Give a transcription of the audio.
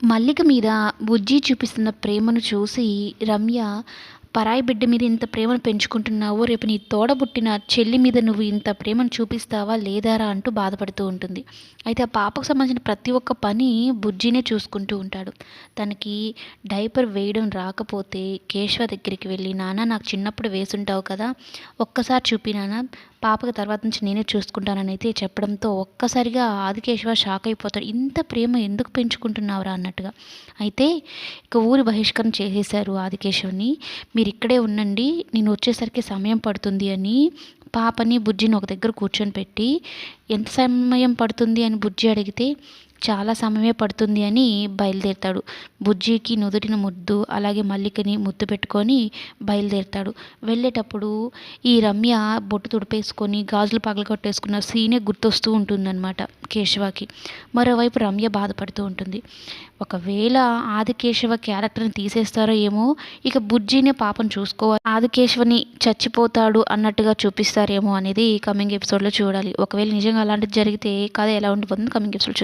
మల్లిక మీద బుజ్జి చూపిస్తున్న ప్రేమను చూసి రమ్య, పరాయి బిడ్డ మీద ఇంత ప్రేమను పెంచుకుంటున్నావు, రేపు నీ తోడబుట్టిన చెల్లి మీద నువ్వు ఇంత ప్రేమను చూపిస్తావా లేదారా అంటూ బాధపడుతూ ఉంటుంది. అయితే ఆ పాపకు సంబంధించిన ప్రతి ఒక్క పని బుజ్జినే చూసుకుంటూ ఉంటాడు. తనకి డైపర్ వేయడం రాకపోతే కేశవ దగ్గరికి వెళ్ళి, నాన్న నాకు చిన్నప్పుడు వేసుంటావు కదా, ఒక్కసారి చూపి నాన్న, పాపకి తర్వాత నుంచి నేనే చూసుకుంటానని అయితే చెప్పడంతో ఒక్కసారిగా ఆదికేశవ షాక్ అయిపోతాడు. ఇంత ప్రేమ ఎందుకు పెంచుకుంటున్నావురా అన్నట్టుగా. అయితే ఇక ఊరి బహిష్కరణ చేసేశారు ఆదికేశవ్ని. మీరు ఇక్కడే ఉండండి, నేను వచ్చేసరికి సమయం పడుతుంది అని పాపని బుజ్జిని ఒక దగ్గర కూర్చొని పెట్టి, ఎంత సమయం పడుతుంది అని బుజ్జి అడిగితే చాలా సమయమే పడుతుంది అని బయలుదేరుతాడు. బుజ్జికి నుదుటిన ముద్దు, అలాగే మల్లికని ముద్దు పెట్టుకొని బయలుదేరుతాడు. వెళ్ళేటప్పుడు ఈ రమ్య బొట్టు తుడిపేసుకొని గాజులు పగలగొట్టేసుకున్న సీనే గుర్తొస్తూ ఉంటుందన్నమాట కేశవకి. మరోవైపు రమ్య బాధపడుతూ ఉంటుంది. ఒకవేళ ఆదికేశవ క్యారెక్టర్ని తీసేస్తారో ఏమో, ఇక బుజ్జినే పాపను చూసుకోవాలి, ఆదికేశవని చచ్చిపోతాడు అన్నట్టుగా చూపిస్తారేమో అనేది కమింగ్ ఎపిసోడ్లో చూడాలి. ఒకవేళ నిజంగా అలాంటిది జరిగితే కథ ఎలా ఉండిపోతుంది కమింగ్ ఎపిసోడ్